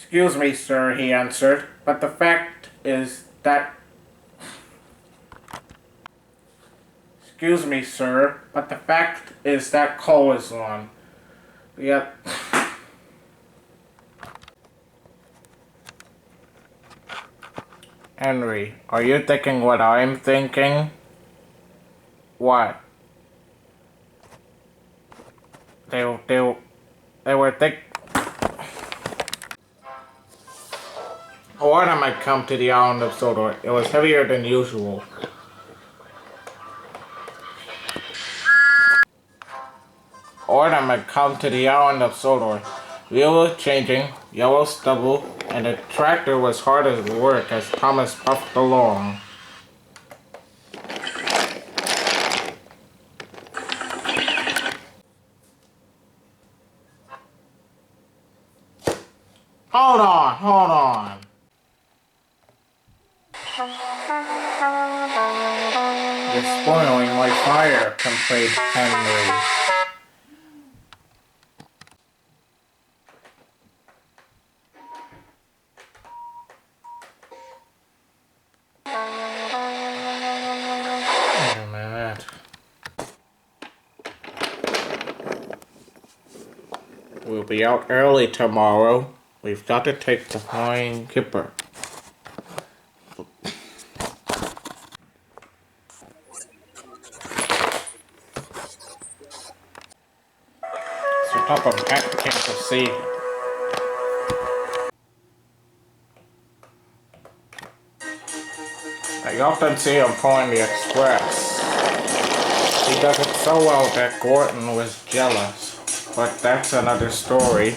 Excuse me, sir, he answered, but the fact is that... Excuse me, sir, but the fact is that call is on. Yep. Henry, are you thinking what I'm thinking? What? They were Order might come to the island of Sodor. It was heavier than usual. Order might come to the island of Sodor. Wheel was changing, yellow stubble, and the tractor was hard at work as Thomas puffed along. Hold on. You're spoiling my fire, complained Henry. Wait a minute. We'll be out early tomorrow. We've got to take the flying kipper. So top of hat came to see him. I often see him pulling the express. He does it so well that Gordon was jealous, but that's another story.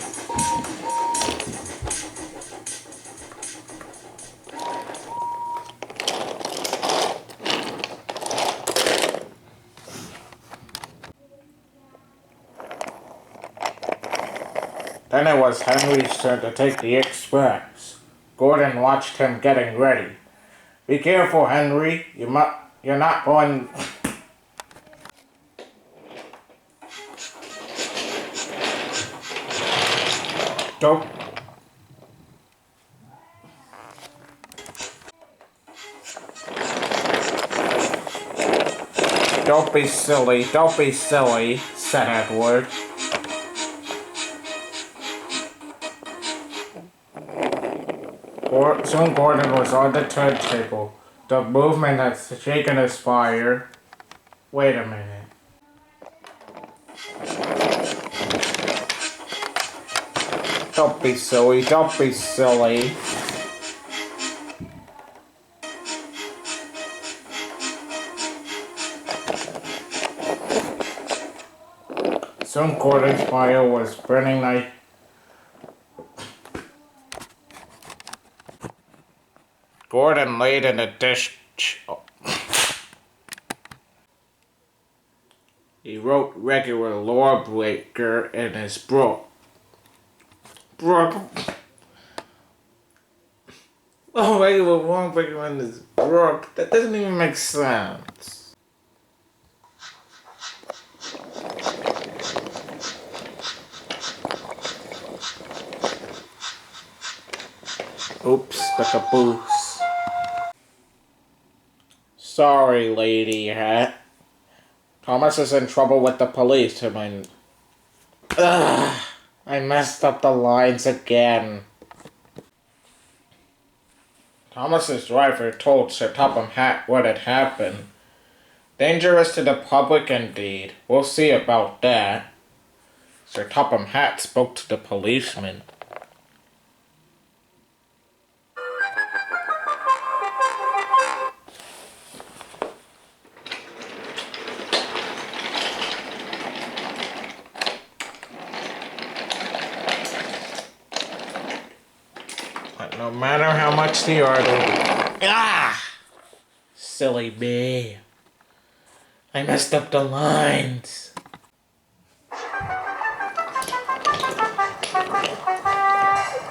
Then it was Henry's turn to take the express. Gordon watched him getting ready. Be careful, Henry. You're not going... Don't... Don't be silly, said Edward. Soon Gordon was on the turntable. The movement had shaken his fire. Wait a minute. Don't be silly. Soon Gordon's fire was burning like... Gordon laid in a dish. He wrote regular lawbreaker in his book. Oh, regular lawbreaker in his book. That doesn't even make sense. Oops, the caboose. Sorry, Lady Hat. Thomas is in trouble with the police. I messed up the lines again. Thomas's driver told Sir Topham Hatt what had happened. Dangerous to the public indeed. We'll see about that. Sir Topham Hatt spoke to the policeman. But no matter how much the article... Silly me. I messed up the lines.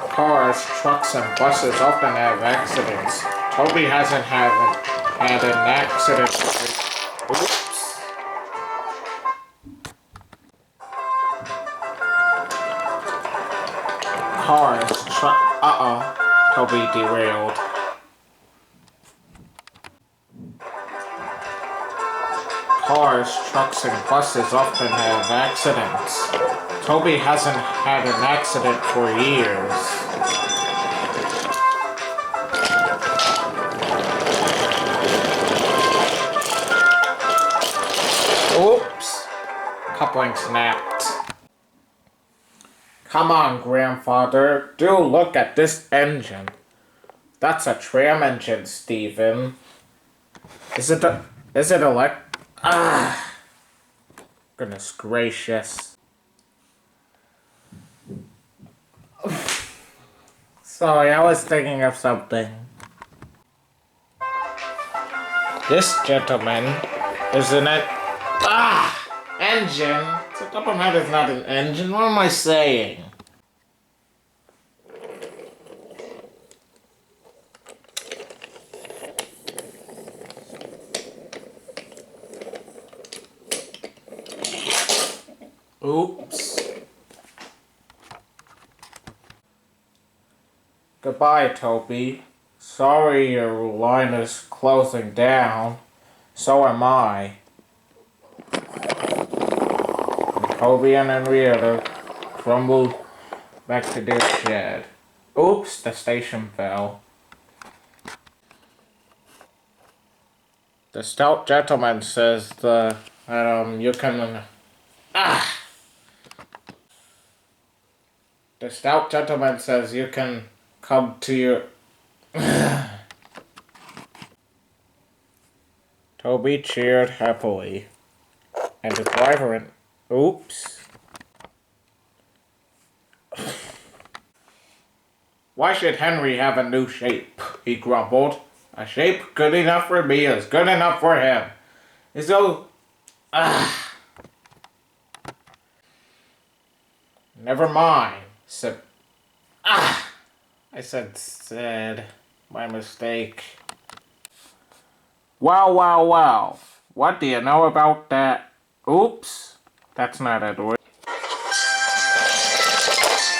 Cars, trucks, and buses often have accidents. Toby hasn't had an accident. Oops. Uh-oh. Toby derailed. Cars, trucks, and buses often have accidents. Toby hasn't had an accident for years. Oops. Coupling snapped. Come on, grandfather. Do look at this engine. That's a tram engine, Stephen. Is it goodness gracious. Sorry, I was thinking of something. This gentleman isn't it? Engine? The top of my head is not an engine. What am I saying? Oops. Goodbye, Toby. Sorry your line is closing down. So am I. And Toby and Henrietta crumbled back to their shed. Oops, the station fell. The stout gentleman says you can... The stout gentleman says you can come to your... Toby cheered happily. And the driver and... Oops. Why should Henry have a new shape? He grumbled. A shape good enough for me is good enough for him. So... Never mind, said... I said... My mistake. Wow. What do you know about that? Oops. That's not Edward.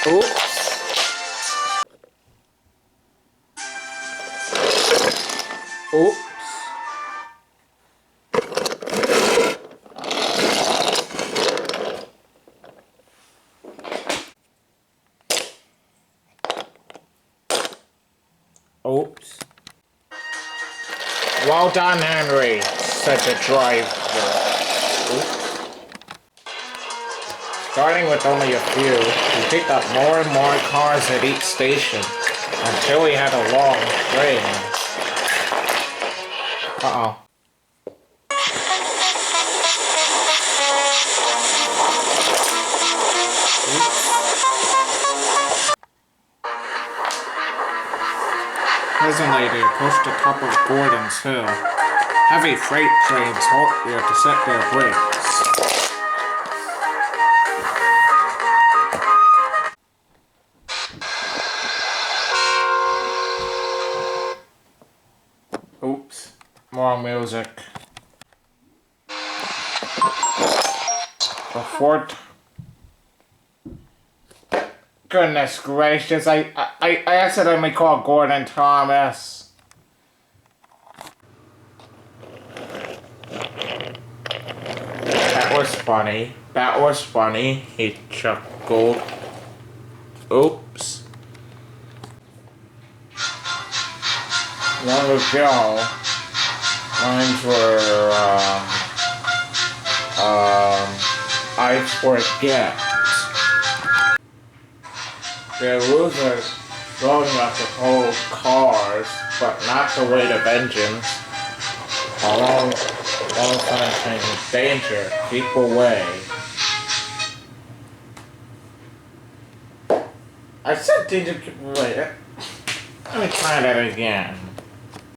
Oops. Oops. Oops. Well done, Henry, said the driver. Oops. Starting with only a few, he picked up more and more cars at each station, until he had a long train. Uh-oh. Presently, they approached the top of Gordon's Hill. Heavy freight trains halt here to set their brakes. Oops. More music. Before... Goodness gracious, I accidentally called Gordon Thomas. That was funny, he chuckled. Oops. Long ago, lines were, I forget. Their wheels are strong enough to hold cars, but not the weight of engines. Alongside saying, danger, keep away. I said danger, keep away. Let me try that again.